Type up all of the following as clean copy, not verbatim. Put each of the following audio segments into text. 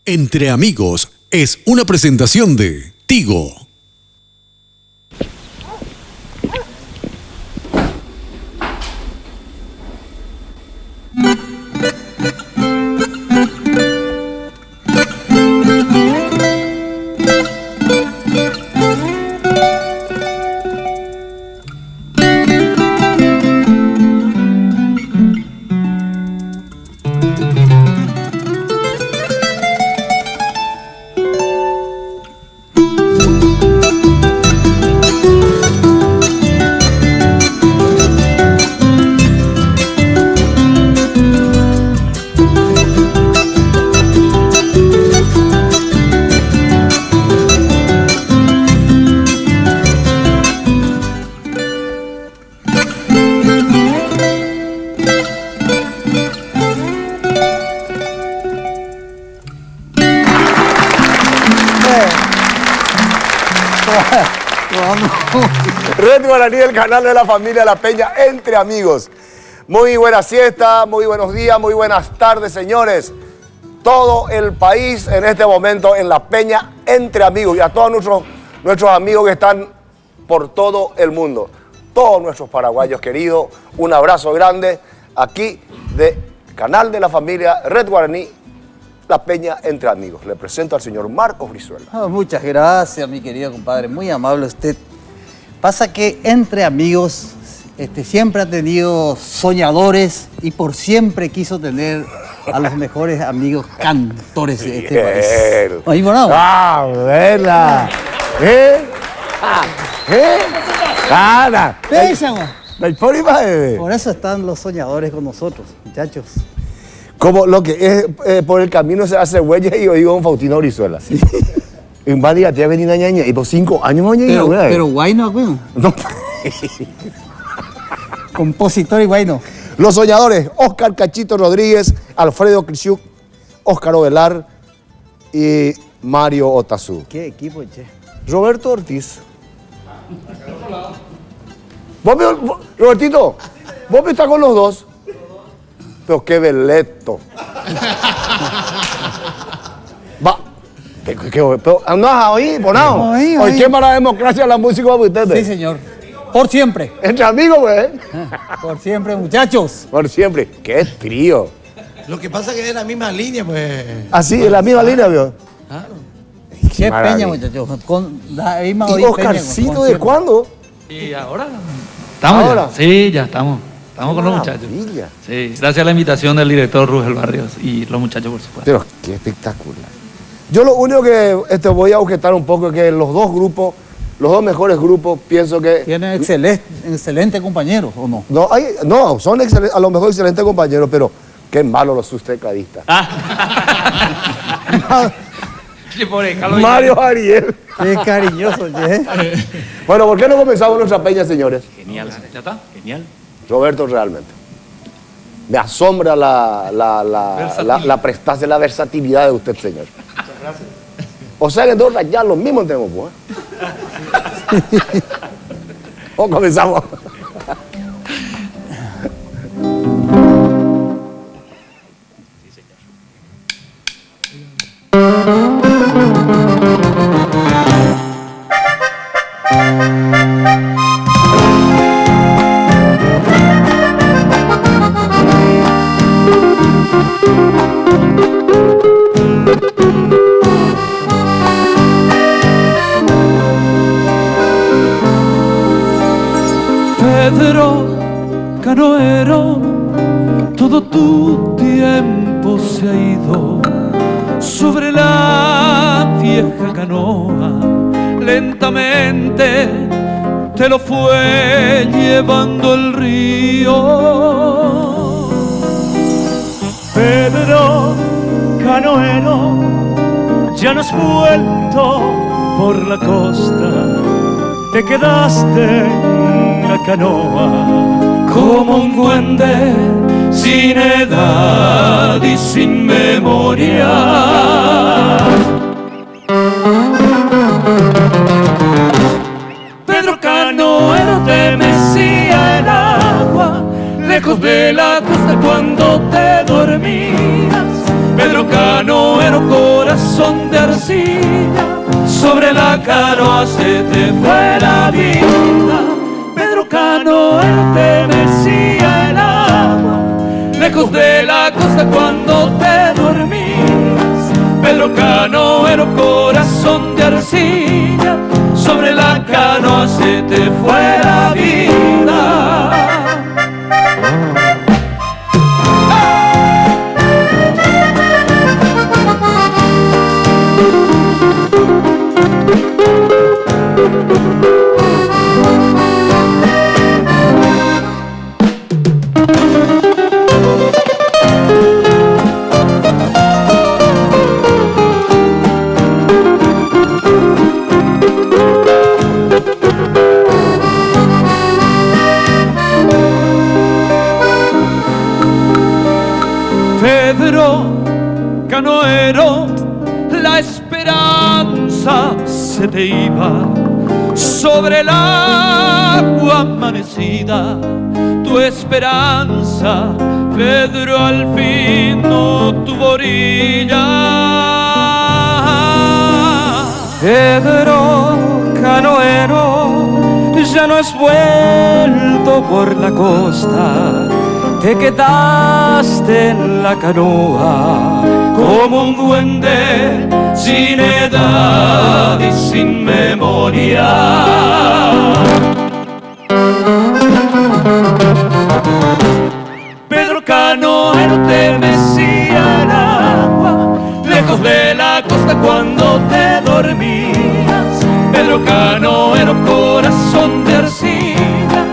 Entre Amigos es una presentación de Tigo. Red Guaraní, el canal de la familia La Peña, Entre Amigos. Muy buena siesta, muy buenos días, muy buenas tardes, señores. Todo el país en este momento en La Peña, Entre Amigos. Y a todos nuestros amigos que están por todo el mundo. Todos nuestros paraguayos queridos, un abrazo grande aquí de canal de la familia Red Guaraní, La Peña Entre Amigos. Le presento al señor Marcos Brizuela. Muchas gracias, mi querido compadre. Muy amable usted. Pasa que Entre Amigos siempre ha tenido soñadores y por siempre quiso tener a los mejores amigos cantores de este país. ¿Ahí morado? ¡Ah, verdad! ¡Cara! Por eso están los soñadores con nosotros, muchachos. Como lo que es por el camino se hace huella y yo digo don Faustino Brizuela. Sí. En Badia te ha venido ñaña y por 5 años más ñaña. Pero guayno, güey. No. Compositor y guayno. Los soñadores, Oscar Cachito Rodríguez, Alfredo Crisiuk, Óscar Ovelar y Mario Otazú. ¿Qué equipo, che? Roberto Ortiz. Robertito, vos estás con los dos. Pero qué beleto. Va. Pero no has oído, Bonao. Hoy qué mala democracia la música de ustedes. Sí, señor. Por siempre. Entre amigos, güey. Por siempre, muchachos. Por siempre. Qué trío. Lo que pasa es que es de la misma línea, pues. Así, de la misma línea, vio. Claro. Qué peña, muchachos. Con la misma ¿Y Oscarcito de cuándo? Y ahora. ¿Estamos ¿Ahora? ya? Sí, ya estamos. Estamos con los muchachos. Sí, gracias a la invitación del director Rugel Barrios y los muchachos, por supuesto. Pero qué espectacular. Yo lo único que voy a objetar un poco es que los dos grupos, los dos mejores grupos, pienso que... Tienen excelentes compañeros, ¿o no? No, son a lo mejor excelentes compañeros, pero qué malo los sustecadistas. Mario Ariel. Qué cariñoso, che. Bueno, ¿por qué no comenzamos nuestra peña, señores? Genial, ¿ya está? Genial. Roberto, realmente. Me asombra la prestancia, la versatilidad de usted, señor. Muchas gracias. O sea que entonces ya lo mismo tenemos, pues. O comenzamos. Pedro Canoero, todo tu tiempo se ha ido sobre la vieja canoa, lentamente te lo fue llevando el río. Pedro Canoero, ya no has vuelto por la costa, te quedaste en la canoa como un duende sin edad y sin memoria. lejos de la costa cuando te dormías. Pedro Canoero, corazón de arcilla, sobre la canoa se te fue la vida. Pedro Canoero, te mecía el agua, lejos de la costa cuando te dormías. Pedro Canoero, corazón de arcilla, sobre la canoa se te fue la vida. Pedro Canoero, la esperanza se te iba sobre el agua amanecida. Tu esperanza, Pedro, al fin no tuvo orilla. Pedro Canoero, ya no has vuelto por la costa. Te quedaste en la canoa como un duende sin edad y sin memoria. Pedro Canoero, te mecía el agua, lejos de la costa cuando te dormías. Pedro Canoero, corazón de arcilla,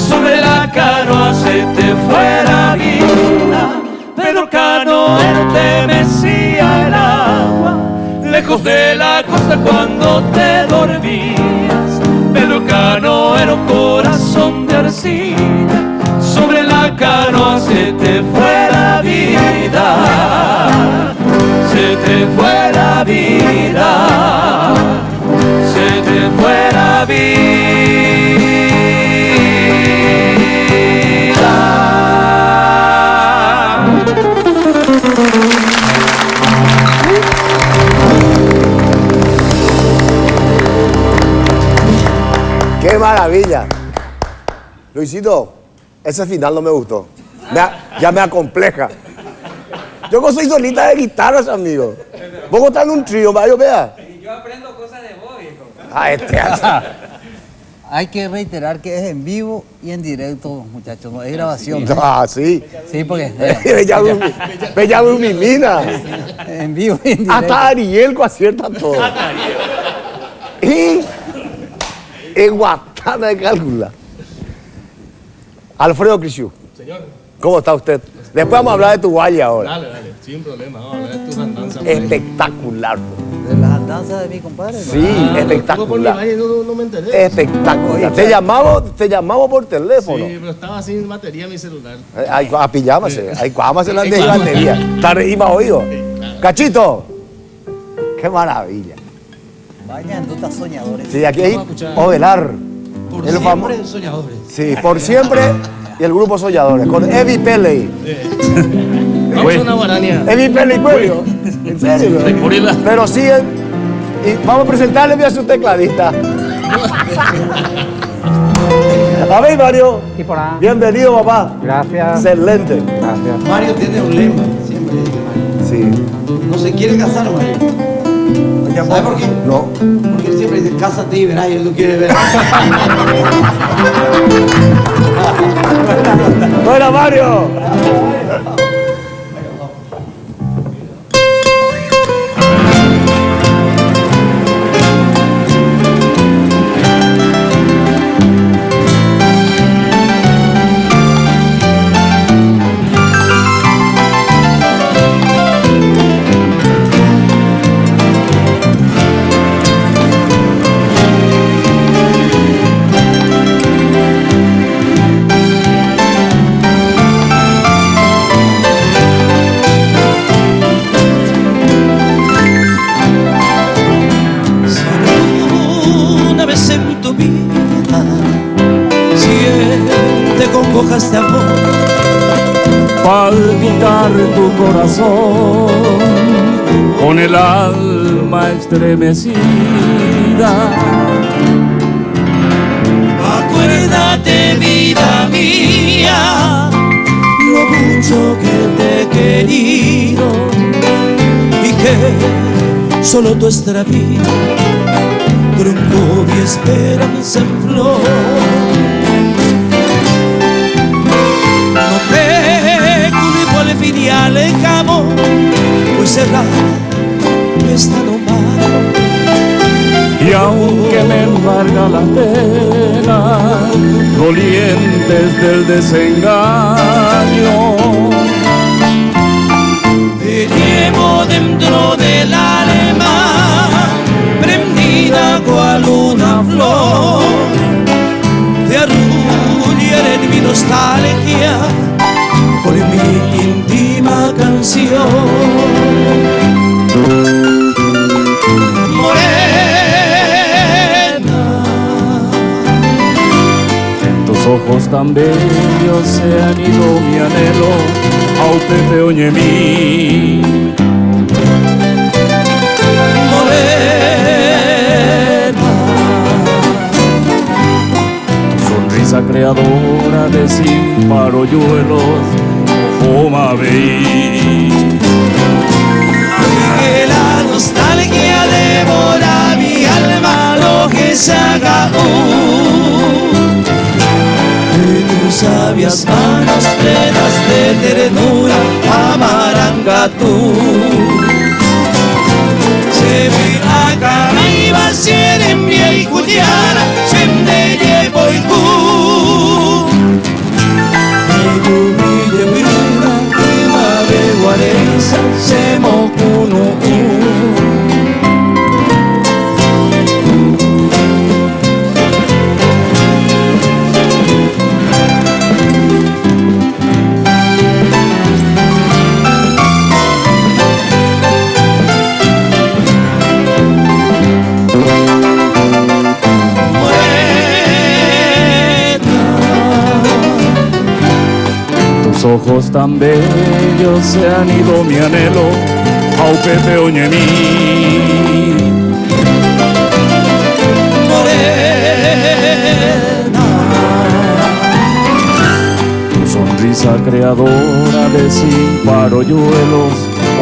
sobre la canoa se te fue la vida. Pedro Canoero, te mecía el agua, lejos de la costa cuando te dormías. Pedro Canoero, corazón de arcilla, sobre la canoa se te fue la vida. Se te fue la vida. Se te fue la vida. ¡Qué maravilla! Luisito, ese final no me gustó. Ya me acompleja. Yo no soy solita de guitarras, amigo. Vos estás en un trío, vaya, vea. Yo aprendo cosas de vos, viejo. Hay que reiterar que es en vivo y en directo, muchachos, no es grabación. Sí. Sí, porque Bella Lumimina. en vivo y en directo. Hasta Ariel acierta todo. Y es guatana de cálculo. Alfredo Crisiu. Señor. ¿Cómo está usted? Después vamos a hablar de tu guaya ahora. Dale, sin problema. Vamos a hablar de tus andanzas. Espectacular. De las andanzas de mi compadre. Sí, espectacular. No me enteré. Espectacular. Te llamamos por teléfono. Sí, pero estaba sin batería mi celular. Ay, pillámase. Ay, cuámase la de batería. Está reíma oído. Cachito. Qué maravilla. Vaya andutas soñadores. Sí, aquí hay Ovelar. Por El siempre soñadores. Sí, por siempre. Y el grupo Soñadores. Con Evi Peley. Vamos a una guarania. Evi Peley, cuello. ¿En serio? Pero sí, y vamos a presentarle a su tecladista. A ver, Mario. Y por ahí. Bienvenido, papá. Gracias. Excelente. Gracias. Mario tiene un lema, siempre dice Mario. Sí. No se quiere casar, Mario. ¿Sabe por qué? No. Porque él siempre dice, cásate y verás, y él no quiere ver. Buena, Mario. Siente con hojas de amor palpitar tu corazón con el alma estremecida. Acuérdate, vida mía, lo mucho que te he querido y que solo tu extravío truncó mi esperanza en flor. No te culpo al final el cabo, pues cerrado está nomás. Y aunque me embarga la pena, dolientes del desengaño, te llevo dentro del alma, prendida cual una flor. Te arrullaré en mi nostalgia por mi íntima canción. Ojos tan bellos se han ido mi anhelo, aunque te oye mí. Morena, tu sonrisa creadora de sin parolluelos, oh Mabey. Que la nostalgia devora mi alma, lo que se haga sabias manos plenas de ternura, Amarangatu. Se ve acá arriba, sieren bien y culiara, siempre llevo y cu. Y tu vida vida, y mave guareza, se mocuno. Ojos tan bellos se han ido mi anhelo, aunque te oye mí. Morena, tu sonrisa creadora de sin parolluelos,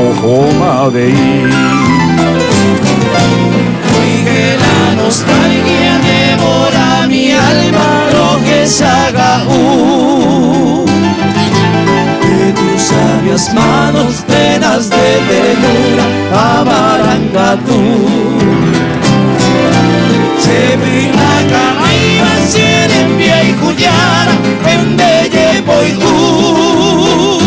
ojo Mabey. Y que la nostalgia devora mi alma, lo que se haga sabias manos plenas de ternura, Amarangatu. Se brilla arriba, sieren via y Juliana, en Belle Boyú.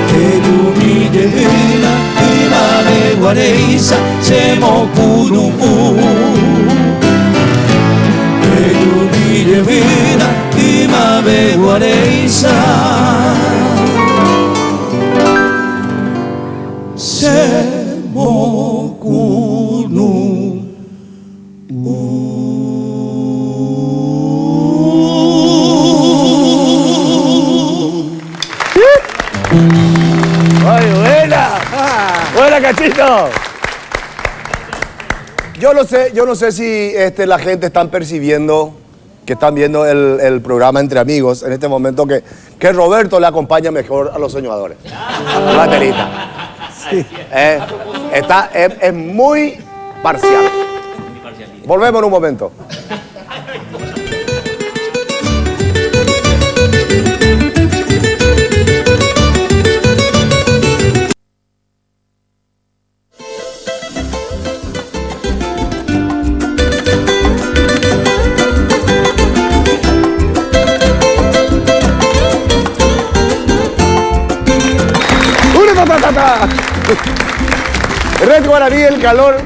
Que lumine vida, y mave guareiza, se mocunu. Que lumine vida, y mave guareiza, ¡Ay, buena! ¡Buena, Cachito! Yo no sé si la gente está percibiendo, que están viendo el programa Entre Amigos en este momento, que Roberto le acompaña mejor a los soñadores. Baterista. Sí. Es muy parcial. Volvemos en un momento. Red Guaraní, el calor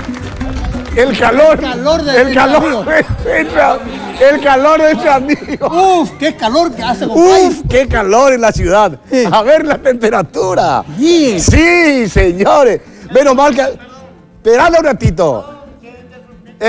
de nuestro amigo. Uf, qué calor que hace, compadre. Uf, qué calor en la ciudad. A ver la temperatura. Sí, señores. Menos mal que... Esperad un ratito.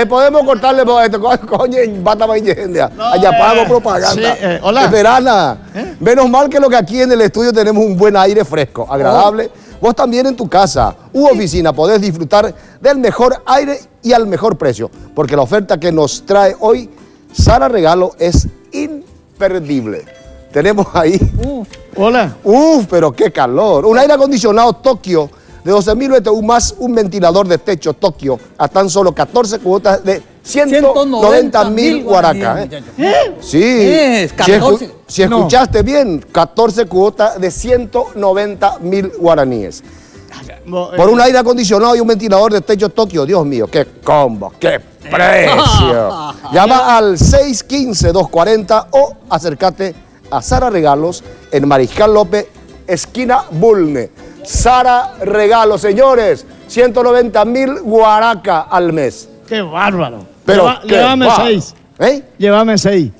Podemos cortarle por esto, coño, bata mañana. Allá pago propaganda. Sí, hola. Verana. Menos mal que lo que aquí en el estudio tenemos un buen aire fresco, agradable. Vos también en tu casa u oficina podés disfrutar del mejor aire y al mejor precio, porque la oferta que nos trae hoy Sara Regalo es imperdible. Tenemos ahí, Hola. pero qué calor. Un aire acondicionado Tokio de 12.000 BTU más un ventilador de techo Tokio a tan solo 14 cuotas de 190.000 guaracas. Sí, Es 14. si escuchaste bien, 14 cuotas de 190.000 guaraníes. Por un aire acondicionado y un ventilador de techo Tokio, Dios mío, qué combo, qué precio. Llama al 615-240 o acércate a Sara Regalos en Mariscal López, esquina Bulne. Sara Regalos, señores, 190.000 guaracas al mes. Qué bárbaro. Pero, Llévame guau. 6. ¿Eh? Llévame 6.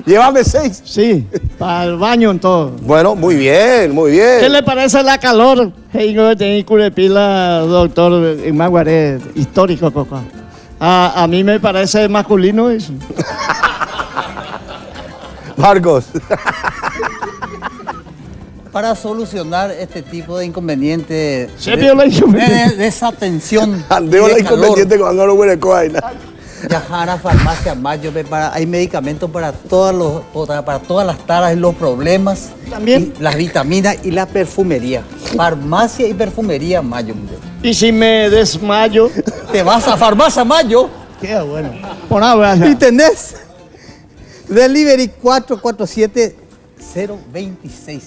Llévame 6. Sí, para el baño en todo. Bueno, muy bien, muy bien. ¿Qué le parece la calor? Pila, doctor, en Maguaré, histórico, Coco. A mí me parece masculino eso. Marcos. Para solucionar este tipo de inconveniente, Se vio la inconveniente. de esa tensión, Andeo la de calor, inconveniente con Angaro Huerecoaina. viajar a Farmacia Mayo, hay medicamentos para para todas las taras y los problemas, También. y las vitaminas y la perfumería. Farmacia y perfumería Mayo. Y si me desmayo, Te vas a Farmacia Mayo qué bueno. Por ahora. y tenés Delivery 447-026.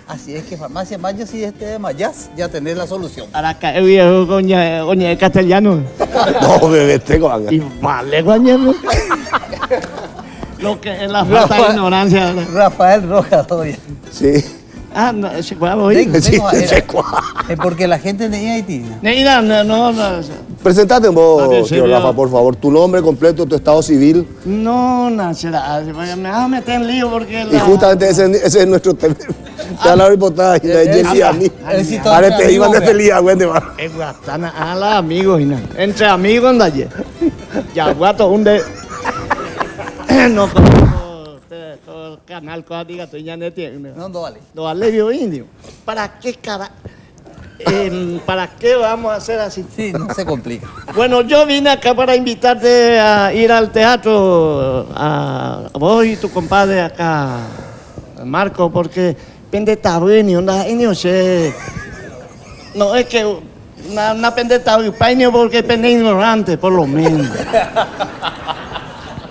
Así es que Farmacia Mayo, si te desmayás, ya tenés la solución. Para que viejo coña de castellano. No, bebé, tengo Y vale, coña. Lo que es la falta de ignorancia. Rafael Rojas, Doria. Sí. Ah, no, se puede oír. Sí, se Porque la gente de Haití. Mira, no. Presentate Ah, bien, vos, sí, tío bien. Rafa, por favor. Tu nombre completo, tu estado civil. No, será. Me vas a meter en lío porque Y justamente ese es nuestro tema. Te da la reportaje de Jessy y a mí. Ahora te iban de feliz, güey, de más. Es guatana a los amigos y nada. Entre amigos anda allí. Ya guato un de. No conozco todo el canal que diga tú ya no tienes. No vale. Los alevios indios. ¿Para qué ¿Para qué vamos a hacer así? Sí, no se complica. Bueno, yo vine acá para invitarte a ir al teatro, a vos y tu compadre acá, Marco, porque pendeta bueno, no es que una pendeta paño porque pende ignorante, por lo menos.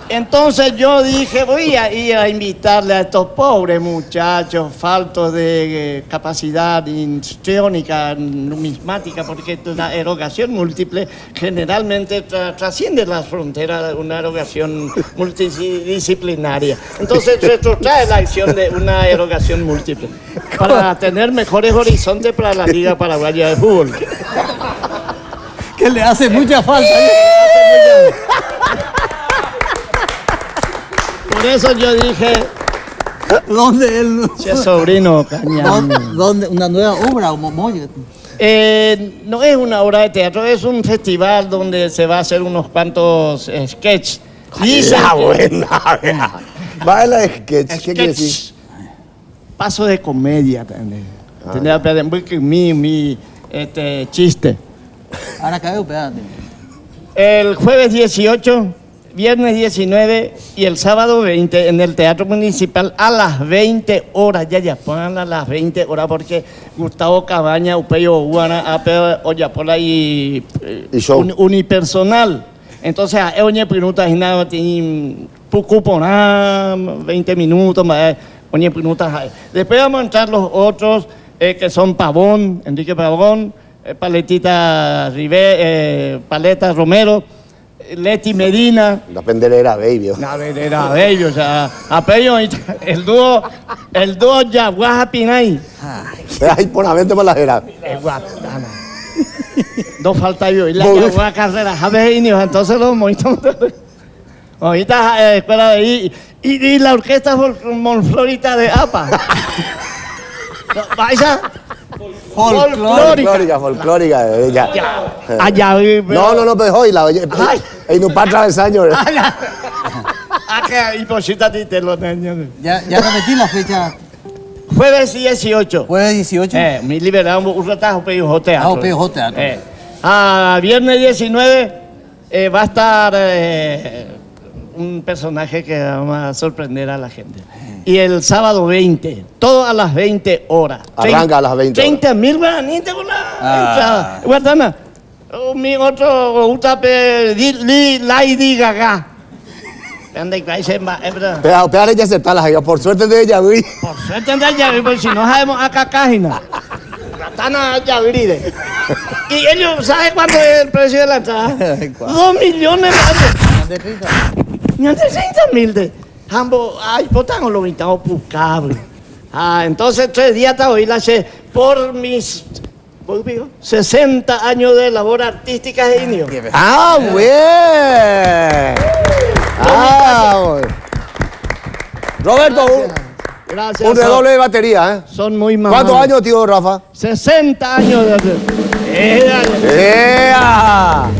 Entonces yo dije, voy a ir a invitarle a estos pobres muchachos faltos de capacidad histriónica, numismática, porque la erogación múltiple generalmente trasciende las fronteras de una erogación multidisciplinaria. Entonces retrotrae la acción de una erogación múltiple para tener mejores horizontes para la Liga Paraguaya de Fútbol. Que le hace mucha falta. Por eso yo dije, ¿Dónde él? che sobrino, cañame. ¿Dónde? ¿Una nueva obra o momoyo? No es una obra de teatro, es un festival donde se va a hacer unos cuantos sketches. La buena, vea. Va la sketch, ¿qué quiere decir? Paso de comedia también. Mi chiste. Ahora cae, espérate. El jueves 18, viernes 19 y el sábado 20 en el Teatro Municipal a las 20 horas. Ya, pongan a las 20 horas porque Gustavo Cabaña, Upeyo Guana, Ape, Oyapola y show. unipersonal. Entonces, oye, preguntas y nada, cupo, 20 minutos, oye, preguntas. Después vamos a entrar los otros que son Pavón, Enrique Pavón, Paletita Paleta Romero, Leti Medina. La pendelera, baby. La verera bello, o sea, apello, el dúo Yaguaja Pinay. Ahí por la mente para la vera. Es guatana. No falta yo, y la Yaguaja Carrera, Javes Indios, entonces los mojitos. Ahorita escuela de ahí, y la orquesta Monflorita de APA. Folclórica, folclórica. Ya. Allá, No, pero hoy la oye. Ahí no para travesaño. Y posita te los niños. Ya repetí la fecha. Jueves 18. Jueves 18. Me liberamos un ratajo para teatro. Teatro. Viernes 19 va a estar un personaje que va a sorprender a la gente. Y el sábado 20, todo a las 20 horas. Arranca a las 20 horas. 30.000 guaraníes con la entrada. Guardana, mi otro gusta pedir Lady Gaga. Pero ella se está la por suerte de ella, güey. Por suerte de ella, porque si no sabemos acá cágina. Ratana ya gride. Y ellos, ¿saben cuánto es el precio de la entrada? 2 millones de pesos. Ni antes 30.000 de. Ambos, ay, potamos lo invitamos por cable. Entonces 3 días hasta hoy la sé por mis 60 años de labor artística de indio. Bien. Roberto, Gracias. un redoble de batería, ¿eh? Son muy malos. ¿Cuántos años, tío Rafa? 60 años de. ¡Ea!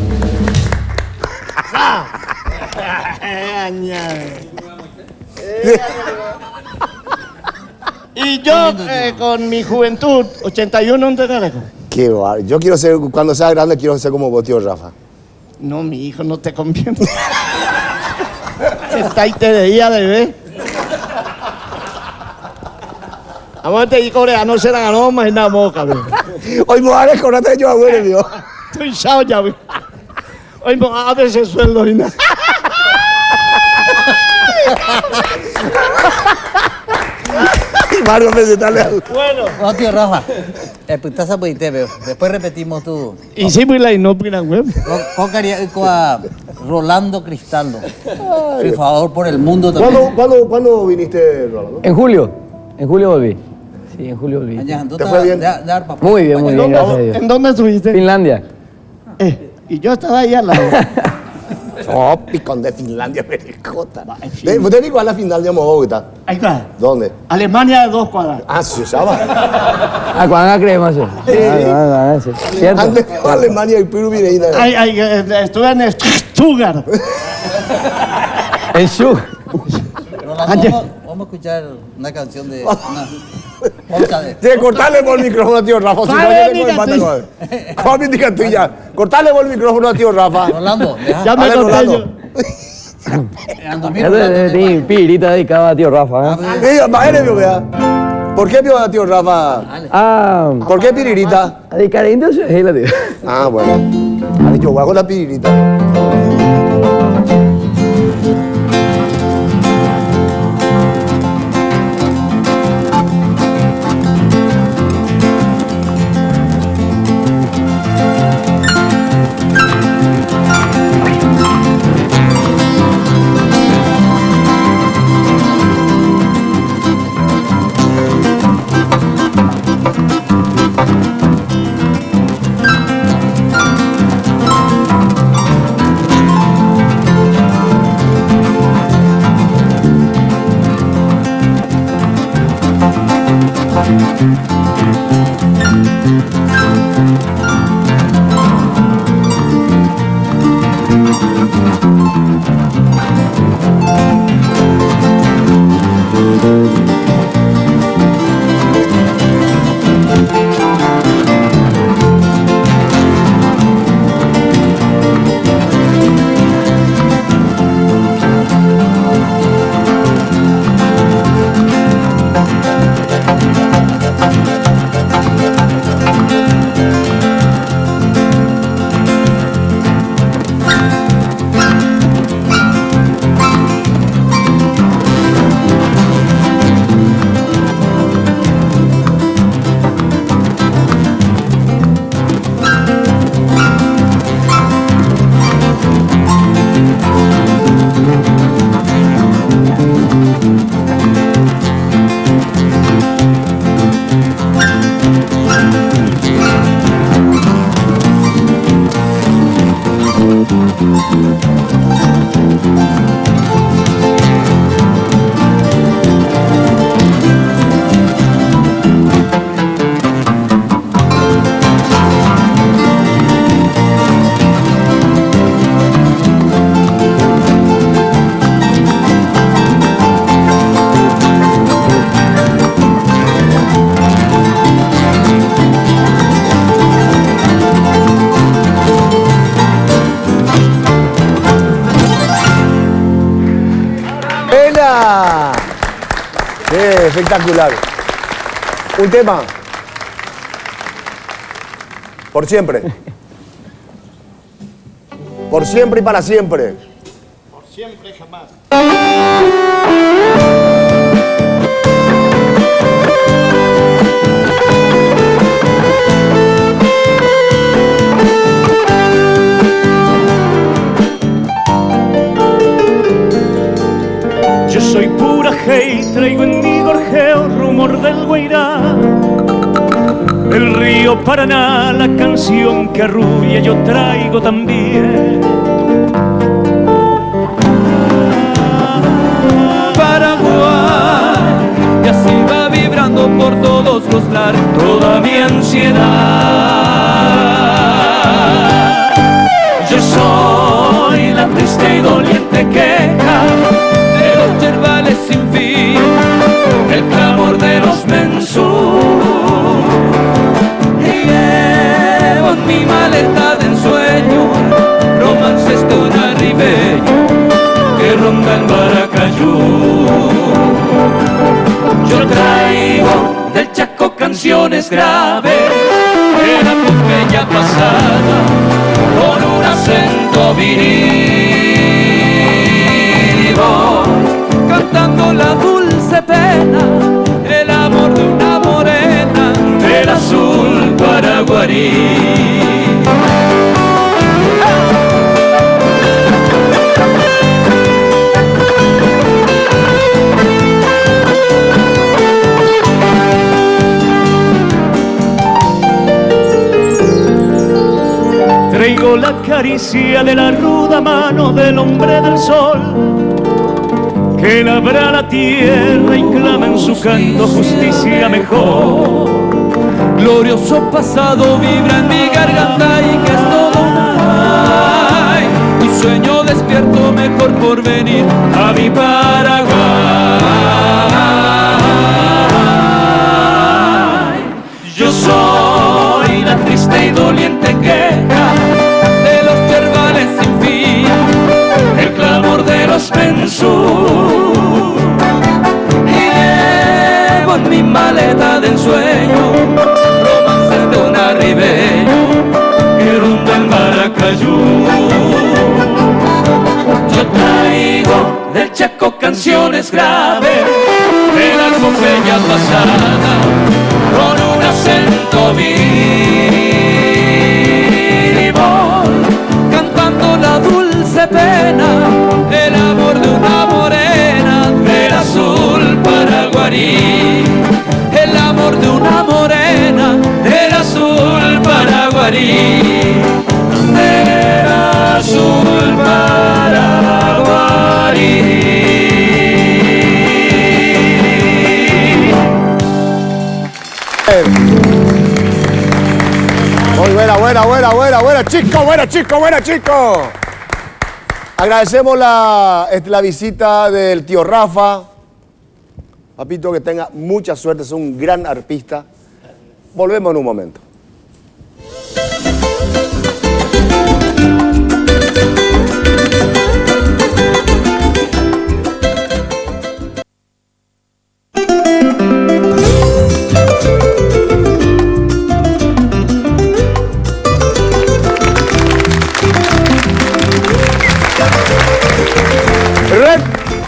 Y yo, con mi juventud, 81 en Tecareco. Qué bar. Yo quiero ser, cuando sea grande, quiero ser como vos, tío Rafa. No, mi hijo, no te conviene. Está ahí te veía de ver. Vamos a te ir coreano, se la ganó más en la boca, güey. Hoy me voy a recordarte yo, abuelo, mío. Estoy chao ya, güey. Hoy me va a ver ese sueldo y nada. Mario, presentarle a... Bueno. No, tío Rafa. Putaza por veo. Después repetimos tu. Y sí, pues la inopina, güey. ¿Cómo quería Rolando Cristaldo? Por favor, por el mundo también. ¿Cuándo viniste, Rolando? En julio volví. Sí, en julio volví. ¿Te fue bien? Muy bien, gracias a Dios. ¿En dónde estuviste? Finlandia. Y yo estaba ahí al lado. Oh, picón de Finlandia, pericota. ¿Vos tenés igual a Finlandia, Bogotá? Ahí está. ¿Dónde? Alemania de 2 cuadras. Ah, se usaba. ¿Cuándo creemos eso? Sí. ¿Cierto? Antes de Alemania y Perú viene ahí. Estuve en Stuttgart. En Shu. Rolando, vamos a escuchar una canción de. Vamos a ver. Tiene que cortarle por el micrófono a tío Rafa. Si no, yo tengo empate con él. ¿Cómo me tú ya? Cortarle por el micrófono a tío Rafa. Rolando, deja. Ya me Dale, conté yo. Este pirita dedicada a tío Rafa. Mío, vea. ¿Por qué vio a tío Rafa? ¿Por qué piririta? Dedicar a indios es la tío. Ah, bueno. Vale, yo hago la piririta. Espectacular. Un tema. Por siempre. Por siempre y para siempre. Por siempre y jamás. Yo soy pura hey, traigo en mi gorjeo rumor del Guairá, el río Paraná, la canción que arrulla yo traigo también. Paraguay, y así va vibrando por todos los lares toda mi ansiedad. Yo soy la triste y doliente queja de los yerbales sin fin, el clamor de los mensús. Y llevo en mi maleta de ensueño romances de un arribeño que ronda en Baracayú. Yo traigo del Chaco canciones graves de la Pompeya pasada con un acento viril, cantando la dulce pena, el amor de una morena del azul paraguarí. Traigo la caricia de la ruda mano del hombre del sol, que labra la tierra y clama en su canto justicia mejor. Glorioso pasado vibra en mi garganta y que es todo un sueño despierto mejor por venir a mi Paraguay. Yo soy la triste y doliente queja de los yerbales sin fin, el clamor de los mensús. Y llevo en mi maleta de ensueño romances de un arribeño que ronda en Baracayú. Yo traigo del Chaco canciones graves de la Pompeya pasada con un acento vivo, cantando la dulce pena, el amor de una morena del azul paraguarí, el amor de una morena del azul paraguarí, del azul paraguarí. Muy buena, chico. Agradecemos la visita del tío Rafa. Papito, que tenga mucha suerte, es un gran arpista. Volvemos en un momento.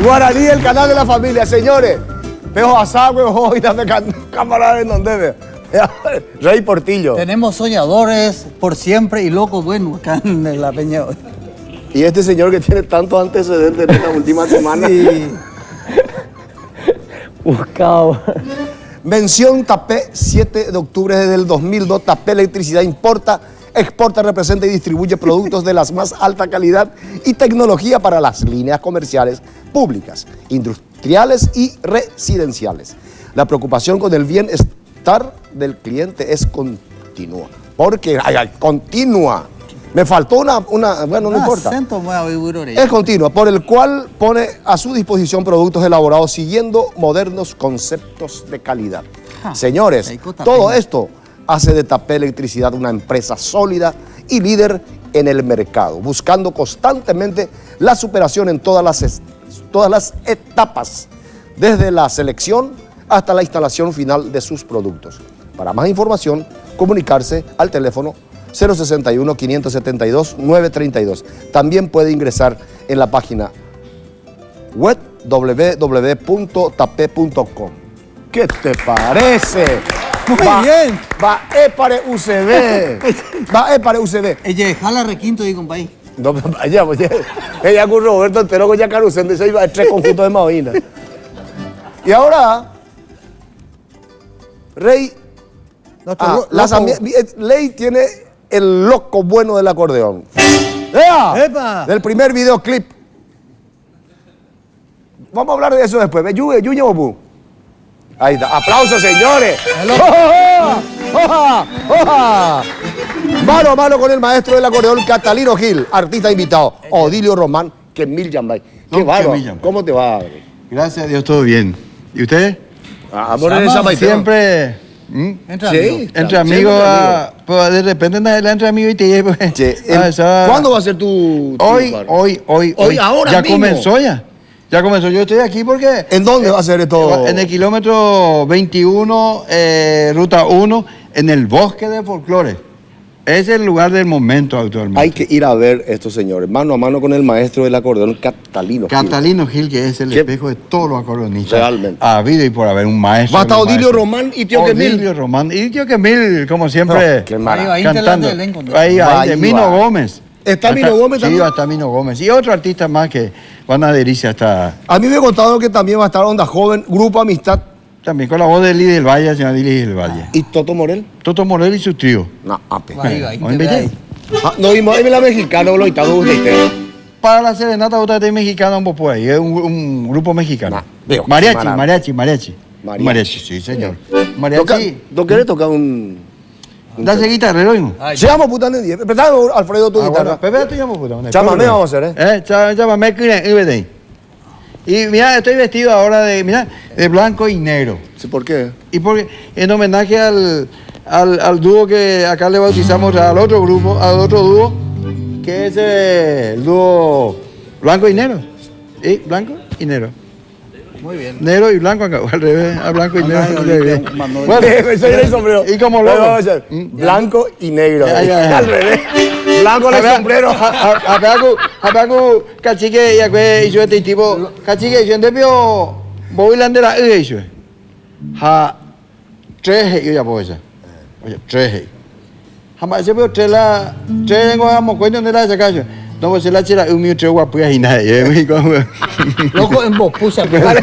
Guaraní, el canal de la familia, señores. Veo a Sagüe, hoy dame camarada en donde ve. Rey Portillo. Tenemos soñadores por siempre y locos buenos acá en la Peña. Y este señor que tiene tantos antecedentes en esta última semana. Sí. Buscado. Mención Tapé, 7 de octubre del 2002. Tapé Electricidad importa, exporta, representa y distribuye productos de la más alta calidad y tecnología para las líneas comerciales, públicas, industriales y residenciales. La preocupación con el bienestar del cliente es continua. Porque, continua. Me faltó una bueno, no importa. Es continua, por el cual pone a su disposición productos elaborados siguiendo modernos conceptos de calidad. Señores, todo esto hace de Tapé Electricidad una empresa sólida y líder en el mercado, buscando constantemente la superación en todas las etapas, desde la selección hasta la instalación final de sus productos. Para más información, comunicarse al teléfono 061-572-932. También puede ingresar en la página web www.tape.com. ¿Qué te parece? Muy bien. Va para UCB. Va para UCB. Ella jala requinto y compañía. No, vaya, pues ella con Roberto entero con Yacarusén, de 3 conjuntos de Maoína. Y ahora, Rey, Ley tiene el loco bueno del acordeón. ¡Ea! ¡Epa! Del primer videoclip. Vamos a hablar de eso después. Ahí está. ¡Aplausos, señores! ¡Oja! ¡Oja! ¡Oja! Mano a mano con el maestro del acordeón, Catalino Gil, artista invitado, Odilio Román, que mil Yambay. ¡Qué bárbaro! ¿Cómo te va? Gracias a Dios, todo bien. ¿Y usted? Amor en esa Siempre. Entre amigos. Pues de repente entre amigos y te llevo. ¿Cuándo va a ser tu Hoy, ahora ya mismo. comenzó ya. Ya comenzó. Yo estoy aquí porque. ¿En dónde va a ser esto? En el kilómetro 21, ruta 1, en el bosque de folclore. Es el lugar del momento actualmente. Hay que ir a ver estos señores, mano a mano con el maestro del acordeón, Catalino Gil. Catalino Gil, que es el espejo de todos los acordeonistas. Realmente. Ha habido y por haber un maestro. Va a estar Odilio maestros. Román y Tío Quemil. Odilio Román y Tío Quemil, como siempre. No, qué maravilla. Ahí Cantando. delante Ahí, Va, de Mino Gómez. ¿Está Mino Gómez Sí, también? va a estar Mino Gómez. Y otro artista más que van a adherirse hasta. A mí me contaron que también va a estar Onda Joven, Grupo Amistad. También con la voz de Lili del Valle, señora Lili del Valle. ¿Y Toto Morel? Toto Morel y su trío. No, ape. Ahí ¿No te invité? ve ahí. No vimos, ahí la mexicana, lo estado usted. Para la serenata usted es mexicano, un poco ahí. Es un grupo mexicano. Veo, Mariachi, maravilla. mariachi. Mariachi. Mariachi, sí, señor. Mariachi. ¿No querés tocar un...? Dase guitarrero, hijo. Seamos putas de 10. Empezamos, Alfredo, tu guitarra. Pepe, te llamo puta. Chámame, vamos a hacer, Chámame, y mira, estoy vestido ahora de blanco y negro. Sí, ¿por qué? Y porque en homenaje al dúo que acá le bautizamos al otro grupo, al otro dúo, que es el dúo blanco y negro. ¿Sí? Blanco y negro. Muy bien. Negro y blanco acá, al revés, a blanco y negro. Bueno, Eso era el sombrero. y como Luego loco. vamos a hacer blanco y negro. Ay, ay, ay. Al revés. Blanco el sombrero. Hapaku cachique ya que hizo este tipo cachique yo entendí voy la bandera hizo ha tres yo ya puedo ya oye tres jamás se veo tres tengo vamos cuenta de la saca no pues la chera un mío tres guapo y nada Loco en vos, puse a pegar.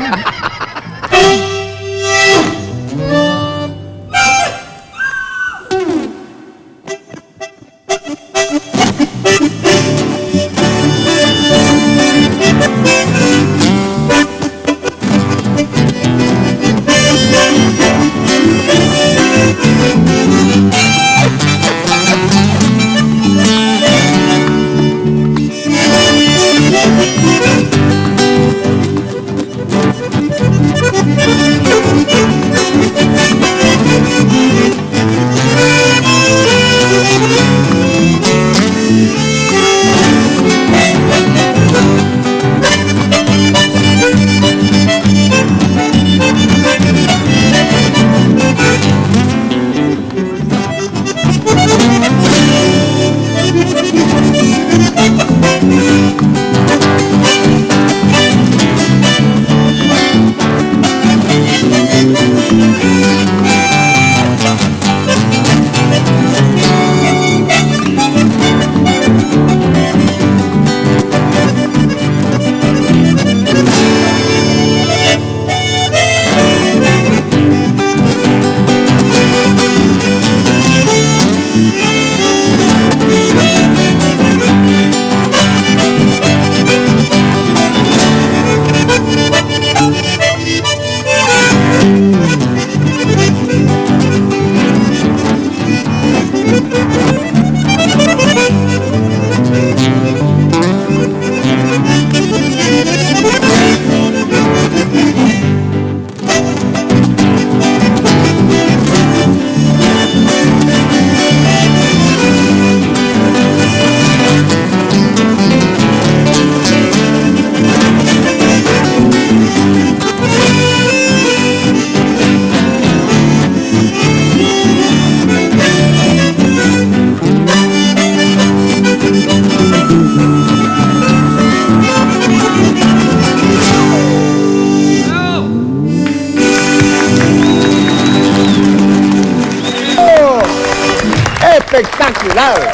espectacular.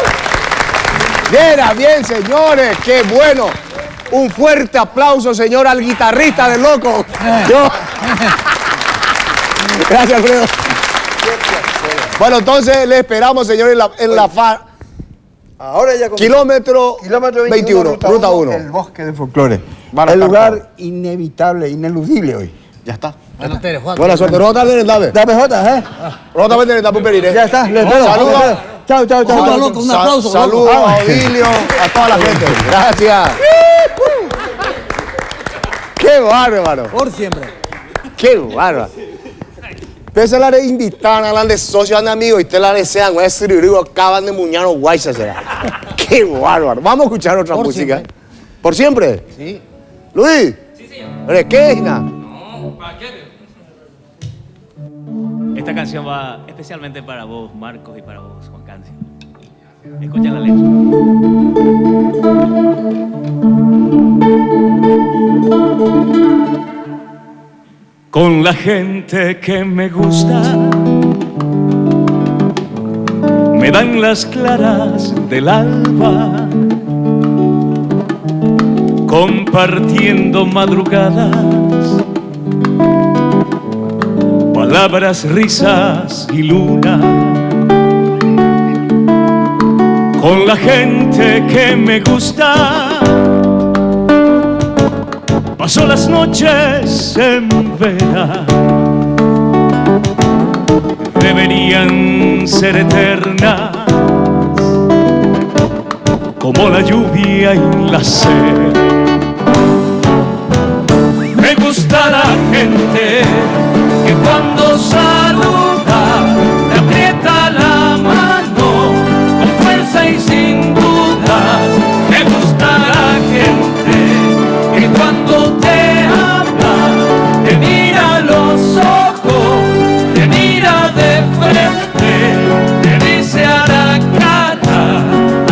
Bien, señores, qué bueno. Un fuerte aplauso, señor, al guitarrista de Loco. Gracias, Alfredo. Bueno, entonces le esperamos, señor, en la FAR. Ahora ya Kilómetro 21, ruta 1. El bosque de folclore. Van a El estar lugar todos. inevitable, ineludible hoy. Ya está. Bueno, Tere, Juan. Buena suerte. Rota de Dave. Dame Jota, ¿eh? Rota de Dave, Perire. Ya está, le espero. Saludos. Chao, chao, chao. Vamos, Loco, un aplauso. Saludos Loco. a Odilio, a toda la gente. Gracias. Qué bárbaro. Por siempre. Qué bárbaro. Pese la de invitar a la de socios, de amigos, y te la desean, güey, escribir, acaban de muñar los guayas, será. Qué bárbaro. Vamos a escuchar otra música. Siempre. ¿Por siempre? Sí. Luis. Sí, señor. ¿De qué, Gina? Esta canción va especialmente para vos, Marcos, y para vos, Juan Cancio. Escucha la letra. Con la gente que me gusta, me dan las claras del alba, compartiendo madrugadas, palabras, risas y luna. Con la gente que me gusta, paso las noches en vela. Deberían ser eternas, como la lluvia y la sed. Me gusta la gente que cuando saluda te aprieta la mano con fuerza y sin dudas. Me gusta la gente que cuando te habla te mira a los ojos, te mira de frente, te dice a la cara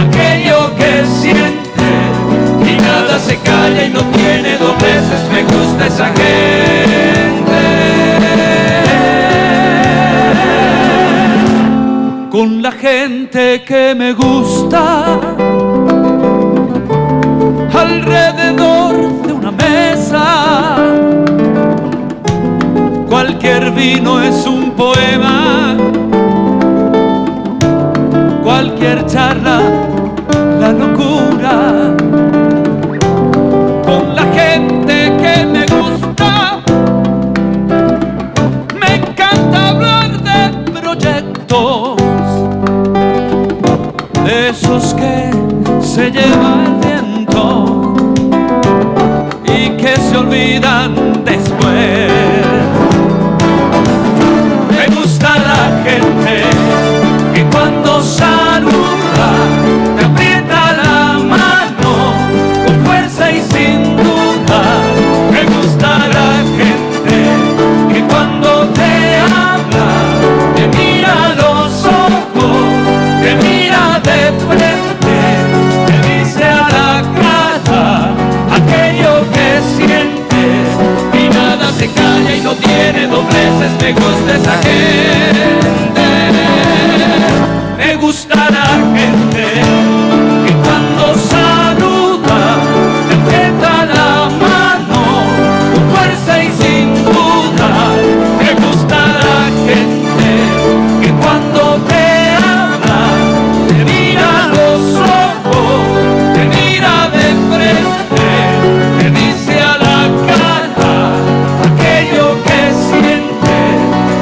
aquello que siente y nada se calla y no tiene dobleces. Me gusta esa gente. Con la gente que me gusta, alrededor de una mesa, cualquier vino es un poema, cualquier charla la locura. Con la gente que me gusta, me encanta hablar de proyectos, de esos que se lleva el viento y que se olvidan después. Me gusta la gente que cuando saluda te aprieta la mano con fuerza y sin duda. Me gusta la gente que cuando te habla te mira a los ojos, te mira de frente, te dice a la cara aquello que siente y nada se calla y no tiene dobleces. Me gusta esa gente. Me gusta la gente que cuando saluda te aprieta la mano con fuerza y sin duda. Me gusta la gente que cuando te habla te mira a los ojos, te mira de frente, te dice a la cara aquello que siente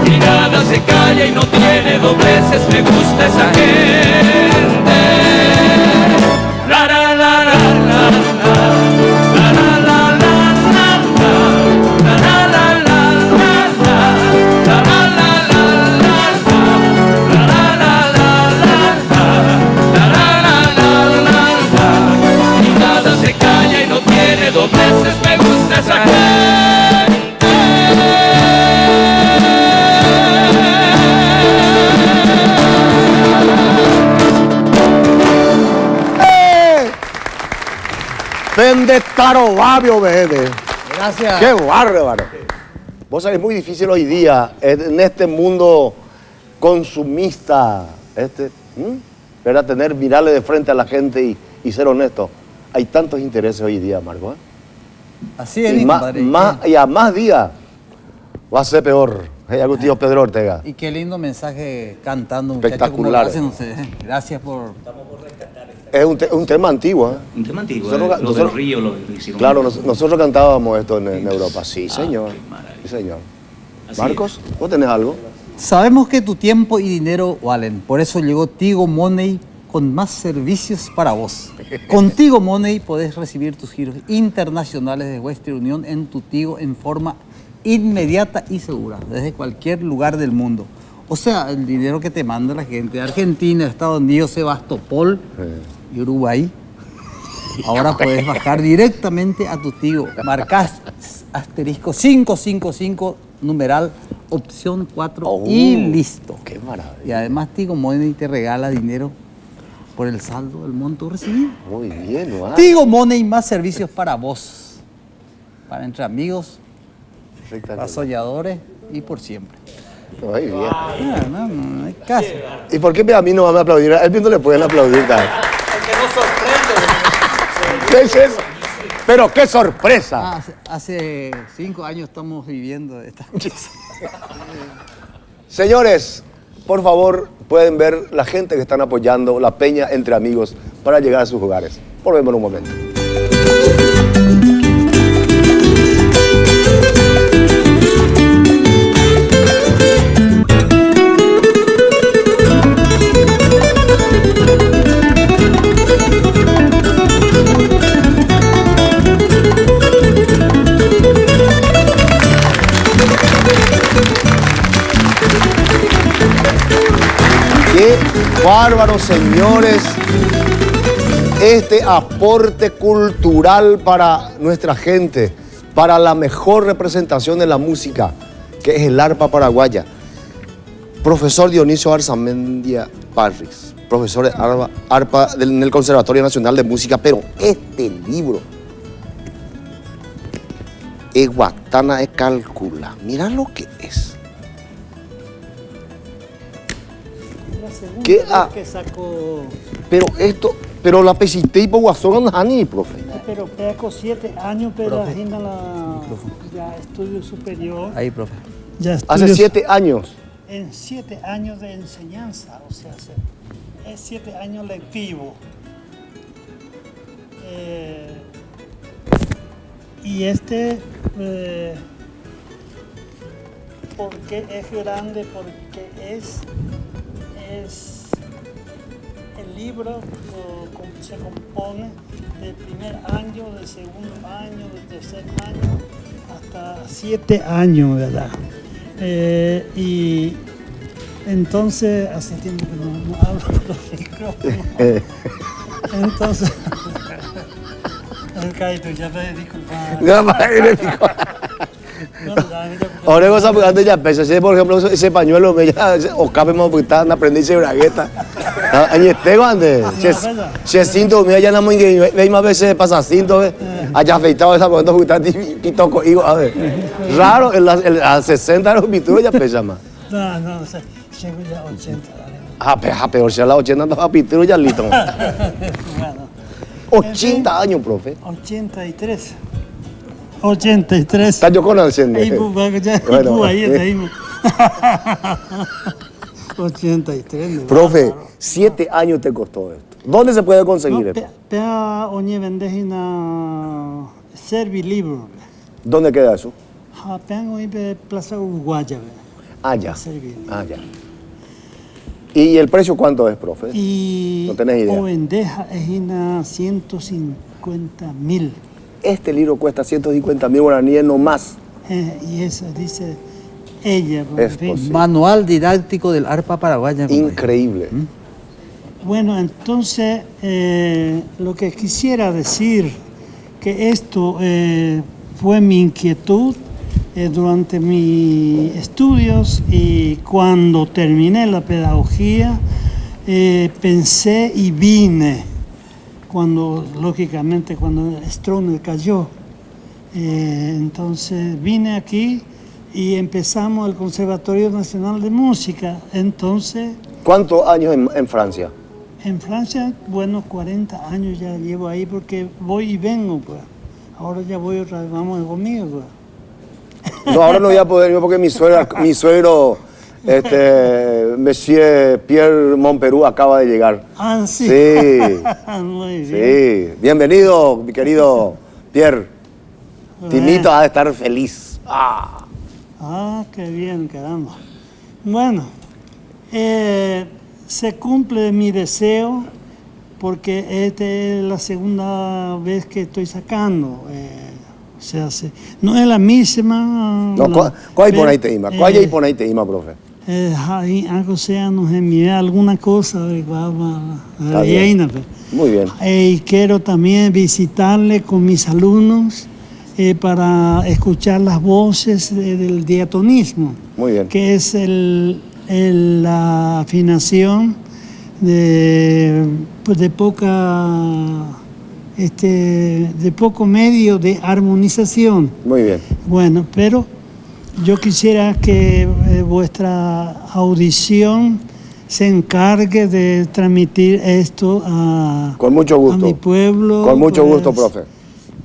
y nada se calla y no tiene dobleces. Me gusta esa gente. La la la la la la. La la la la la la. La la la la la la. La la la la la la. La la la la la la. La la la la la la. Y nada se calla y no tiene dobleces. Me gusta esa gente. Vende taro babio, vende. Gracias. Qué bárbaro. Vos sabés, es muy difícil hoy día en este mundo consumista. ¿verdad? Mirarle de frente a la gente y ser honesto. Hay tantos intereses hoy día, Marco, ¿eh? Así es, Y, mi más, compadre. y a más días va a ser peor. Hay algún tío Pedro Ortega. Y qué lindo mensaje cantando, muchachos. Espectacular. Como lo hacen ustedes. Gracias por... Es un tema antiguo, ¿eh? Un tema antiguo, Nosotros- del río lo hicieron. Claro, nosotros cantábamos esto en Europa. Sí, señor. qué maravilla. Sí, señor. Así Marcos, ¿vos tenés algo? Sabemos que tu tiempo y dinero valen. Por eso llegó Tigo Money con más servicios para vos. Con Tigo Money podés recibir tus giros internacionales de Western Union en tu Tigo en forma inmediata y segura, desde cualquier lugar del mundo. O sea, el dinero que te manda la gente de Argentina, Estados Unidos, Sebastopol y Uruguay. Ahora puedes bajar directamente a tu Tigo. Marcás asterisco 555, numeral, opción 4 y listo. ¡Qué maravilla! Y además Tigo Money te regala dinero por el saldo del monto recibido. Muy bien, ¿no? Tigo Money, más servicios para vos. Para entre amigos, para soñadores y por siempre. Muy bien. No hay caso. ¿Y por qué a mí no van a aplaudir? A él no le pueden aplaudir. ¿Sabes? ¿Qué es eso? Pero qué sorpresa. Hace 5 años estamos viviendo estas cosas. Señores, por favor, pueden ver la gente que están apoyando la Peña Entre Amigos para llegar a sus hogares. Volvemos en un momento. ¡Qué bárbaro, señores! Este aporte cultural para nuestra gente, para la mejor representación de la música, que es el arpa paraguaya. Profesor Dionisio Arzamendia Parris, profesor de arpa en el Conservatorio Nacional de Música, pero este libro, Eguatana de Cálcula, mira lo que es. ¿Qué? Que sacó, Pero la pesité y Poguazón Hani, profe. pero peco 7 años, pero agenda ya estudio superior. Ahí, profe. Ya Hace 7 años. En 7 años de enseñanza, o sea, es 7 años lectivo. Y ¿por qué es grande? Porque es el libro se compone del primer año, del segundo año, del tercer año, hasta 7 años, ¿verdad? Y entonces, hace tiempo que no hablo con los micrófonos. Entonces, Caito, ya me disculpa. Ahora cosa porque antes ya pesa, si por ejemplo ese pañuelo me ya o cabe más porque están aprendiendo bragueta. Año estego antes. Si cinto me ya no me ve más veces pasa cinto, allá afeitado esa momento porque está quito cohigo, a ver. Raro a 60 los pituro ya pesa más. No sé, llego ya a 80. Peor si a las 80 no a pituro ya listo. Bueno. 80 años, profe. 83. 83. Está yo con Alcende. Ahí, Bueno, ahí está. 83. Profe, 7 años te costó esto. ¿Dónde se puede conseguir esto? Pea oñe vendejina Servilibro. ¿Dónde queda eso? Pea oñe Plaza Uruguaya. Ya. Ya. ¿Y el precio cuánto es, profe? Y no tenés idea. O vendeja es una 150.000. Este libro cuesta 150.000 guaraníes no más. Y eso dice ella. Manual didáctico del arpa paraguaya. Increíble. Bueno, entonces lo que quisiera decir que esto fue mi inquietud durante mis estudios, y cuando terminé la pedagogía pensé y vine. Lógicamente, cuando Stroessner cayó, entonces vine aquí y empezamos el Conservatorio Nacional de Música. Entonces... ¿Cuántos años en Francia? En Francia, bueno, 40 años ya llevo ahí porque voy y vengo, pues. Ahora ya voy otra vez, vamos conmigo, pues. No, ahora no voy a poder ir porque mi suegro, Monsieur Pierre Montperú acaba de llegar. Ah, sí. Sí. Muy bien. Sí. Bienvenido, mi querido Pierre. Tinito ha de estar feliz. Ah, qué bien, caramba. Bueno, se cumple mi deseo porque esta es la segunda vez que estoy sacando. No es la misma. No, ¿cuál hay por ahí te ima? ¿Cuál hay por ahí te ima, profe? Algo sea, no sé, mira alguna cosa. Muy bien. Y quiero también visitarle con mis alumnos para escuchar las voces del diatonismo. Muy bien. Que es la afinación de poco medio de armonización. Muy bien. Bueno, pero yo quisiera que vuestra audición se encargue de transmitir esto con mucho gusto. A mi pueblo. Con mucho gusto, profe.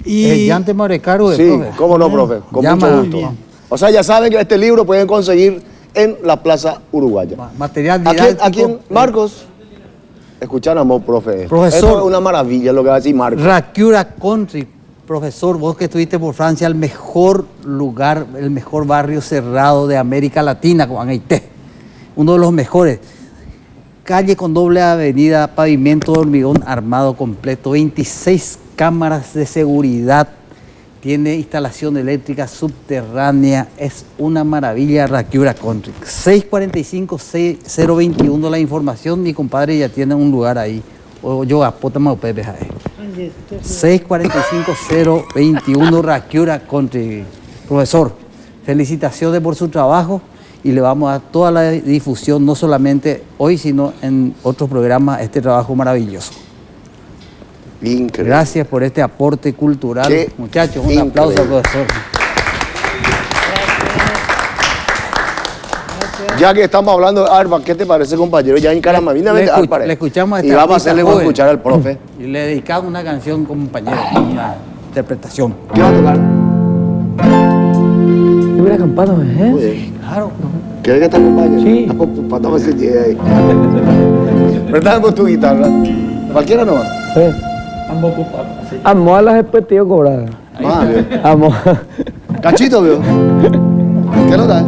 Y ya te me recargo de sí, profe. cómo no, profe. Con mucho gusto. O sea, ya saben que este libro pueden conseguir en la Plaza Uruguaya. Material didáctico. Aquí en Marcos, escuchan a vos, profe. Profesor. Esto es una maravilla lo que va a decir Marcos. Racura Country. Profesor, vos que estuviste por Francia, el mejor lugar, el mejor barrio cerrado de América Latina, con Haití. Uno de los mejores. Calle con doble avenida, pavimento de hormigón armado completo, 26 cámaras de seguridad, tiene instalación eléctrica subterránea, es una maravilla Racura Country. 645-6021 la información, mi compadre ya tiene un lugar ahí. O yo apótame Pepe Jae. 645-021 Racura Country. Profesor, felicitaciones por su trabajo y le vamos a dar toda la difusión, no solamente hoy, sino en otros programas, este trabajo maravilloso. Increíble. Gracias por este aporte cultural. Muchachos, un aplauso al profesor. Ya que estamos hablando de arpa, ¿qué te parece, compañero? Ya en Caramavina le escuchamos a y vamos a hacerle joven, escuchar al profe. Y le dedicamos una canción, compañero, una interpretación. ¿Qué va a tocar? Una campana, ¿eh? Sí, claro. ¿Quieres que te acompañe? Sí. Pátame ese día ahí. Préstame tu guitarra. Cualquiera no va. Ambos ocupados. Amo a las expectativas cobradas. Amo. Cachito, veo. ¿Qué no da?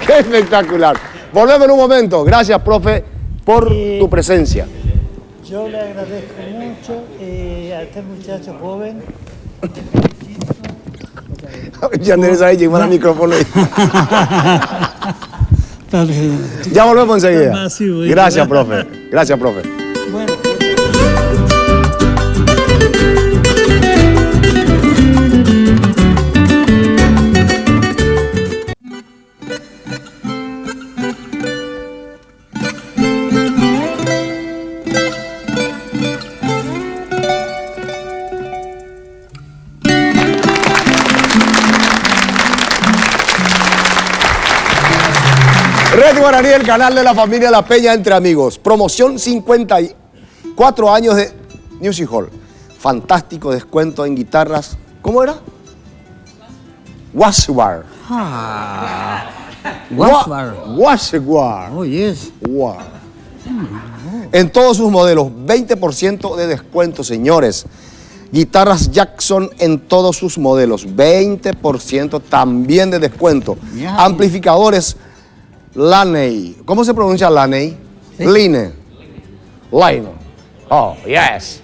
¡Qué espectacular! Volvemos en un momento. Gracias, profe, por tu presencia. Yo le agradezco mucho a este muchacho joven. Ya Andrés ahí llegó al micrófono. Ya volvemos enseguida. Gracias, profe. Gracias, profe. Bueno. Red Guaraní, el canal de la familia La Peña entre amigos. Promoción 54 años de Music Hall. Fantástico descuento en guitarras. ¿Cómo era? Washbar. Washbar. Oh, yes. Wow. En todos sus modelos, 20% de descuento, señores. Guitarras Jackson en todos sus modelos, 20% también de descuento. Yeah. Amplificadores Laney. ¿Cómo se pronuncia Laney? Sí. Line. Oh, yes.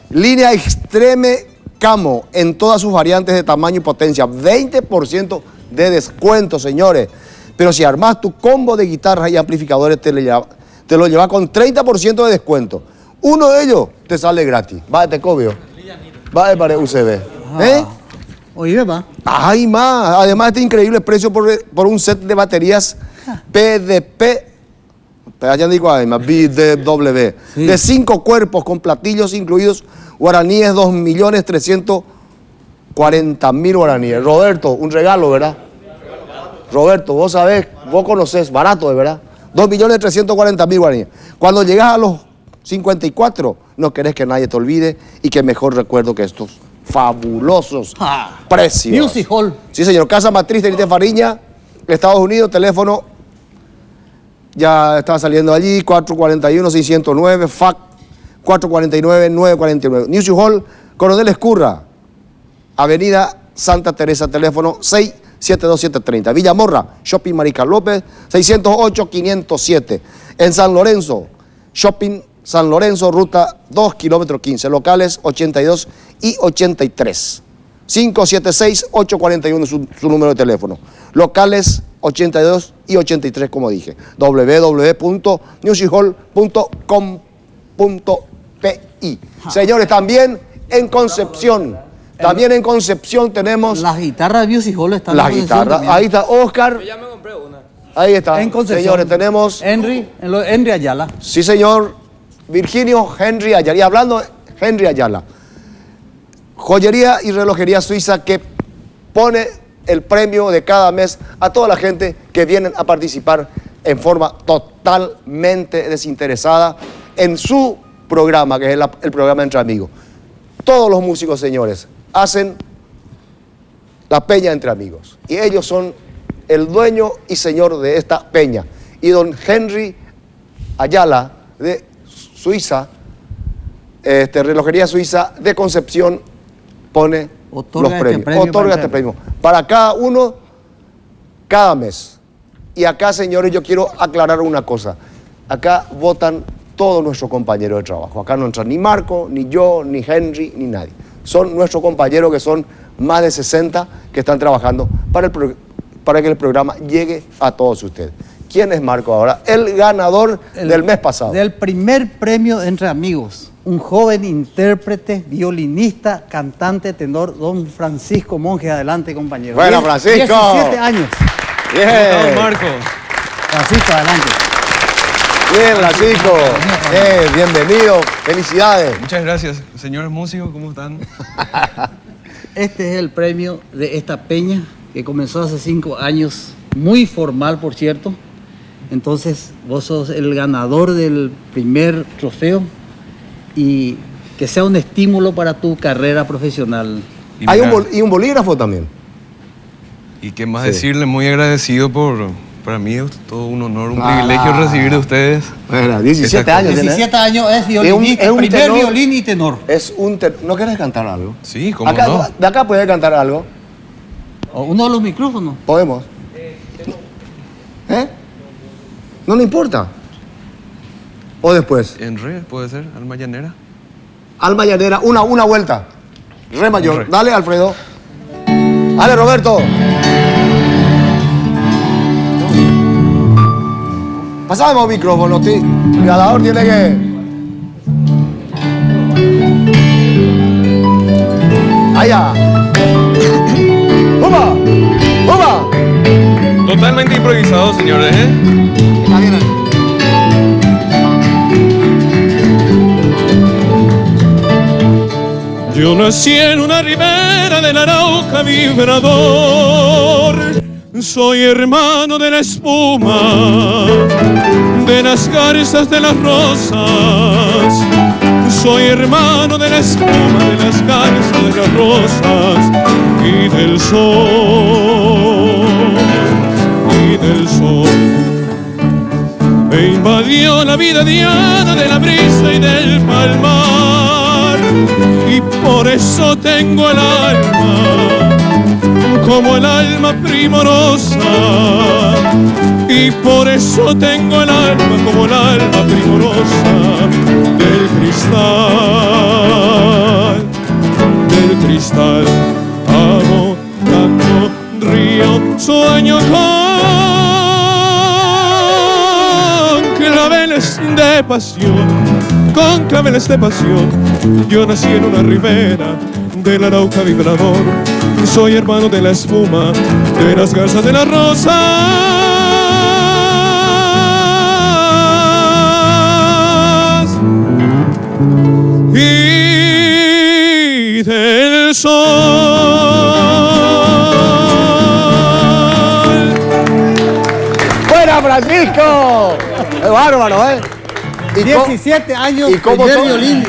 Línea Extreme Camo en todas sus variantes de tamaño y potencia. 20% de descuento, señores. Pero si armas tu combo de guitarras y amplificadores, te lo lleva con 30% de descuento. Uno de ellos te sale gratis. Va de Tecovio. Va de Pared UCB. ¿Eh? Oye, va. Ay, más. Además, este increíble precio por un set de baterías PDP, BW, sí, de 5 cuerpos con platillos incluidos, guaraníes, 2.340.000 guaraníes. Roberto, un regalo, ¿verdad? Roberto, vos sabés, vos conocés, barato, de verdad. 2.340.000 guaraníes. Cuando llegas a los 54, no querés que nadie te olvide y que mejor recuerdo que estos fabulosos precios. Music Hall. Sí, señor. Casa Matriz de Fariña, Estados Unidos, teléfono ya está saliendo allí, 441-609, FAC 449-949. Music Hall, Coronel Escurra, Avenida Santa Teresa, teléfono 672-730. Villamorra, Shopping Marica López, 608-507. En San Lorenzo, Shopping San Lorenzo, ruta 2, kilómetro 15, locales 82 y 83. 576-841 su número de teléfono. Locales 82 y 83, como dije. www.musichall.com.pi. Señores, también en Concepción. También en Concepción tenemos... Las guitarras de Music Hall están las guitarras. Ahí está Oscar. Yo ya me compré una. Ahí está. En Concepción. Señores, tenemos... Henry Ayala. Sí, señor. Virginio Henry Ayala. Y hablando de Henry Ayala, joyería y relojería suiza que pone el premio de cada mes a toda la gente que vienen a participar en forma totalmente desinteresada en su programa, que es el programa Entre Amigos. Todos los músicos, señores, hacen la peña Entre Amigos. Y ellos son el dueño y señor de esta peña. Y don Henry Ayala de Suiza, relojería suiza de Concepción, pone los premios. Otorga este premio para cada uno, cada mes. Y acá, señores, yo quiero aclarar una cosa. Acá votan todos nuestros compañeros de trabajo. Acá no entra ni Marco, ni yo, ni Henry, ni nadie. Son nuestros compañeros, que son más de 60, que están trabajando para que el programa llegue a todos ustedes. ¿Quién es Marco ahora? El ganador del mes pasado. Del primer premio Entre Amigos. Un joven intérprete, violinista, cantante, tenor, don Francisco Monge. Adelante, compañero. Bueno, Francisco. 17 años. Bien. Marco. Francisco, adelante. Bien, Francisco. Bienvenido. Felicidades. Muchas gracias. Señores músicos, ¿cómo están? Este es el premio de esta peña que comenzó hace 5 años. Muy formal, por cierto. Entonces, vos sos el ganador del primer trofeo y que sea un estímulo para tu carrera profesional. Hay un bolígrafo también. Y qué más decirle, muy agradecido para mí es todo un honor, un privilegio recibir de ustedes. Bueno, 17 años. 17 años es violinista, es un primer tenor, violín y tenor. ¿No querés cantar algo? Sí, cómo acá, no. ¿De acá puedes cantar algo? ¿O uno de los micrófonos? Podemos. ¿No le importa? ¿O después? En re, puede ser, alma llanera. Alma llanera, una vuelta. Re mayor. Re. Dale, Alfredo. Dale, Roberto. Pasamos el micrófono, tío. El grabador tiene que... Allá. ¡Upa! ¡Upa! Totalmente improvisado, señores, ¿eh? Está bien. Yo nací en una ribera del Arauca vibrador. Soy hermano de la espuma, de las garzas de las rosas. Soy hermano de la espuma, de las garzas de las rosas y del sol, y del sol. Me invadió la vida diana de la brisa y del palmar, y por eso tengo el alma como el alma primorosa, y por eso tengo el alma como el alma primorosa del cristal. Amo, canto, río, sueño con claveles de pasión, con claveles de pasión. Yo nací en una ribera del Arauca vibrador. Soy hermano de la espuma, de las garzas de las rosas y del sol. ¡Buena, Francisco! ¡Es bárbaro, eh! 17 años ¿y cómo primer son? violín.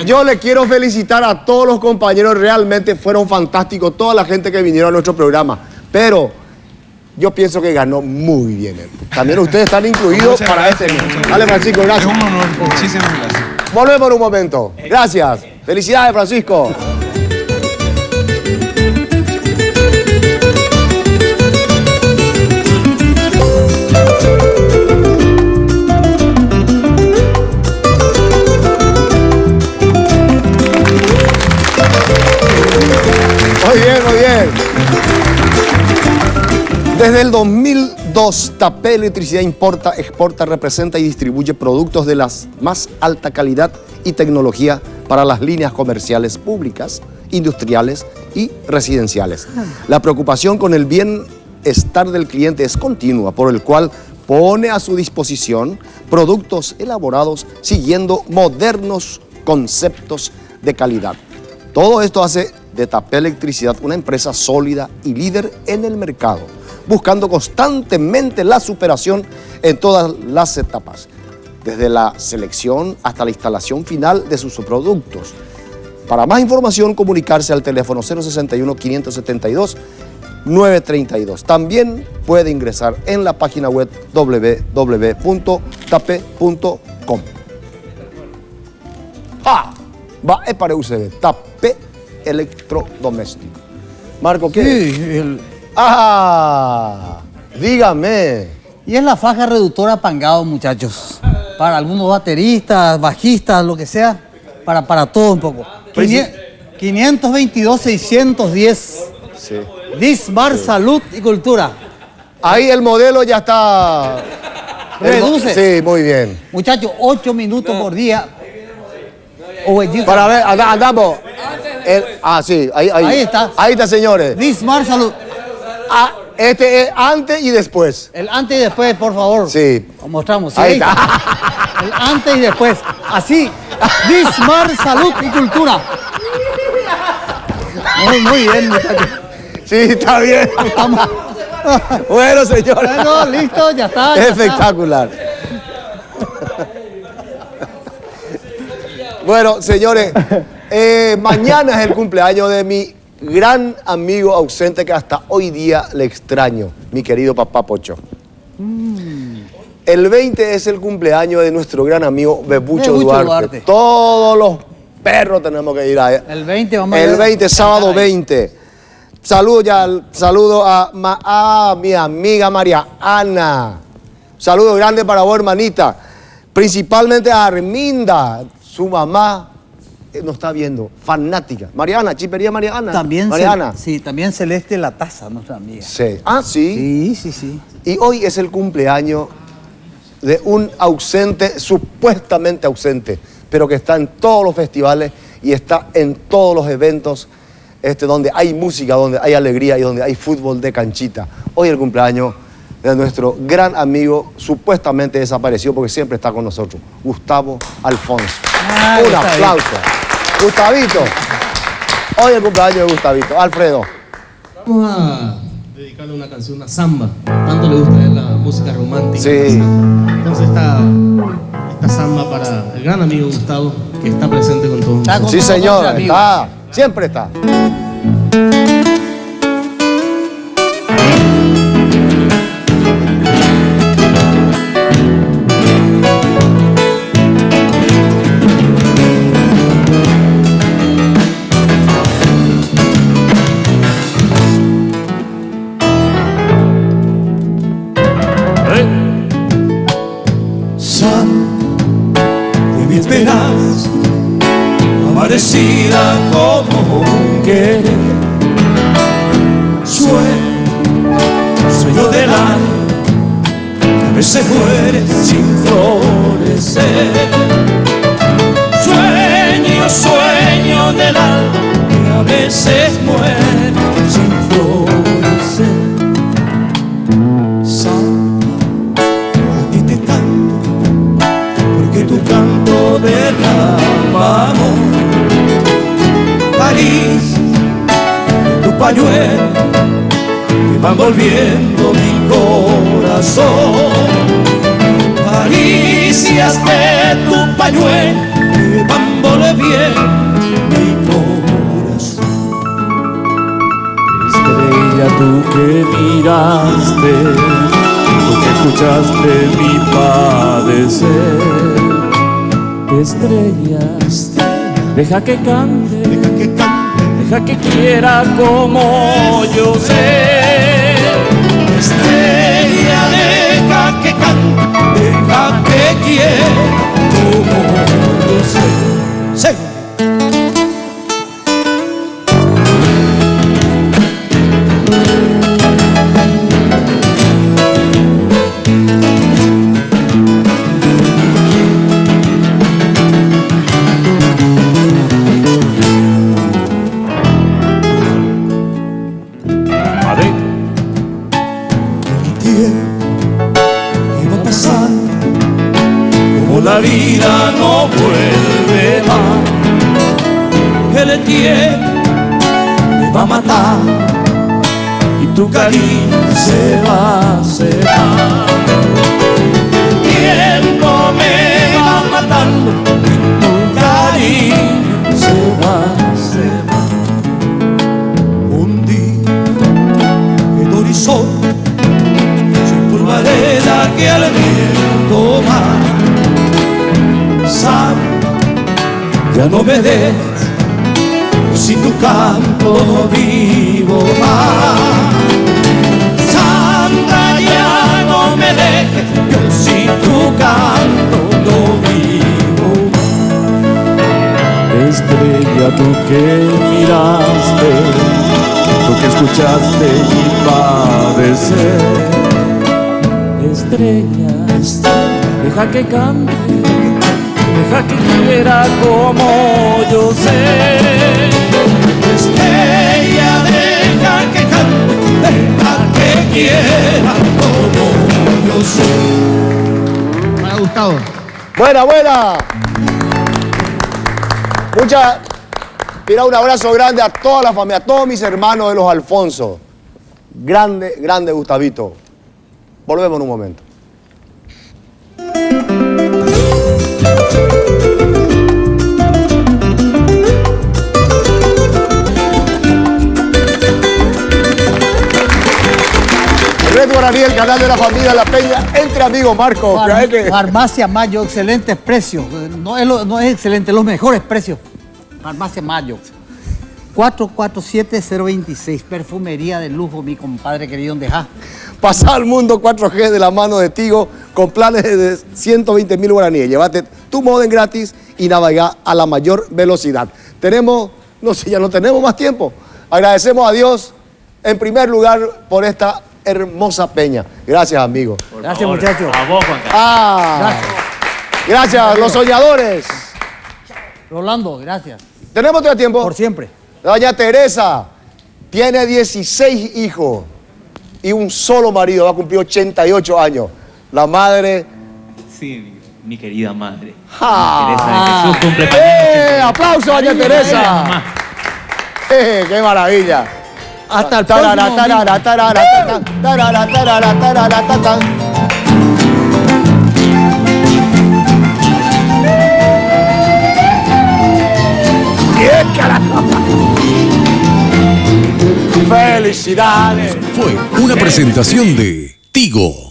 Yo le quiero felicitar a todos los compañeros, realmente fueron fantásticos, toda la gente que vinieron a nuestro programa, pero yo pienso que ganó muy bien él. También ustedes están incluidos para este mes. Dale, Francisco, gracias. Es un honor, muchísimas gracias. Volvemos en un momento. Gracias. Felicidades, Francisco. Muy bien, muy bien. Desde el 2002, Tapé Electricidad importa, exporta, representa y distribuye productos de la más alta calidad y tecnología para las líneas comerciales públicas, industriales y residenciales. La preocupación con el bienestar del cliente es continua, por el cual pone a su disposición productos elaborados siguiendo modernos conceptos de calidad. Todo esto hace de Tapé Electricidad una empresa sólida y líder en el mercado, buscando constantemente la superación en todas las etapas, desde la selección hasta la instalación final de sus productos. Para más información, comunicarse al teléfono 061-572-932. También puede ingresar en la página web www.tape.com. Va es para UCB, Tapé Electrodoméstico. Marco, ¿qué? Sí, dígame. Y es la faja reductora Pangado, muchachos. Para algunos bateristas, bajistas, lo que sea. Para todo un poco. 522-610. Sí. Disbar, Salud y Cultura. Ahí el modelo ya está... Reduce. Sí, muy bien. Muchachos, 8 minutos por día. Para ver, andamos. Sí, ahí está. Ahí está, señores. Dismar Salud. Este es antes y después. El antes y después, por favor. Sí. Lo mostramos. Sí, ahí está. El antes y después. Así. Dismar Salud y Cultura. Muy bien, muchachos. Sí, está bien. Estamos... Bueno, señores. Bueno, listo, ya está. Ya espectacular. Bueno, señores, mañana es el cumpleaños de mi gran amigo ausente que hasta hoy día le extraño, mi querido papá Pocho. El 20 es el cumpleaños de nuestro gran amigo Bebucho Duarte. Todos los perros tenemos que ir a él. El 20 vamos a El 20, sábado 20. Saludo a mi amiga María Ana. Saludo grande para vos, hermanita. Principalmente a Arminda, su mamá nos está viendo, fanática. Mariana, Chipería Mariana. También, Mariana. sí, también Celeste La Taza, nuestra amiga. Sí. Ah, sí. Sí. Y hoy es el cumpleaños de un ausente, supuestamente ausente, pero que está en todos los festivales y está en todos los eventos donde hay música, donde hay alegría y donde hay fútbol de canchita. Hoy el cumpleaños de nuestro gran amigo, supuestamente desapareció porque siempre está con nosotros, Gustavo Alfonso. Un aplauso. Gustavito. Hoy el cumpleaños de Gustavito. Alfredo. Vamos a dedicarle una canción, una samba. Tanto le gusta la música romántica. Sí. Entonces esta samba para el gran amigo Gustavo, que está presente con todos nosotros. Sí, señor. Está. Siempre está. De mis penas, amanecida como un querer, sueño del alma, que a veces muere sin florecer. Sueño del alma, que a veces muere sin florecer. A ti te canto, porque tu canto derrama amor. París, tu pañuelo, que van volviendo mi corazón. Caricias de tu pañuelo, que van volviendo mi corazón. Estrella, tú que miraste, tú que escuchaste mi padecer. Estrella, deja que cante, deja que quiera como yo sé. Estrella, deja que cante, deja que quiera como yo sé. Sí. La vida no vuelve más, el tiempo me va a matar y tu cariño se va, se va. El tiempo me va matando y tu cariño se va, se va. Un día el horizonte sin polvareda que al viento va. Ya no me dejes, si tu canto no vivo más. Sandra, ya no me dejes, yo si tu canto no vivo más. Estrella, tú que miraste, tú que escuchaste mi padecer. Estrella, deja que cante, deja que quiera como yo sé. Estrella, deja que cante, deja que quiera como yo sé. Me ha gustado. Buena. Mira, un abrazo grande a toda la familia, a todos mis hermanos de los Alfonso. Grande Gustavito. Volvemos en un momento. Reto Guaraní, el canal de la familia La Peña, entre amigos, Marco. Farmacia Mayo, excelentes precios. No es excelente, los mejores precios. Farmacia Mayo. 447-026, perfumería de lujo, mi compadre querido Ndejá. Pasa al mundo 4G de la mano de Tigo con planes de 120.000 guaraníes. Llévate tu modem gratis y navega a la mayor velocidad. Tenemos, no sé, ya no tenemos más tiempo. Agradecemos a Dios en primer lugar por esta hermosa peña. Gracias, amigos. Gracias, muchachos. A vos, Juan Carlos. Gracias, los soñadores. Rolando, gracias. ¿Tenemos todo el tiempo? Por siempre. Doña Teresa tiene 16 hijos y un solo marido, va a cumplir 88 años. La madre... Sí, mi querida madre. ¡Ah! Teresa de Jesús cumple mañana. ¡Aplauso, doña Teresa! ¡Qué maravilla! Hasta el Tarara, próximo tarara, tarara, tarara, tarara, tarara, tarara. ¡Bien, carajo! ¡Felicidades! Fue una presentación de Tigo.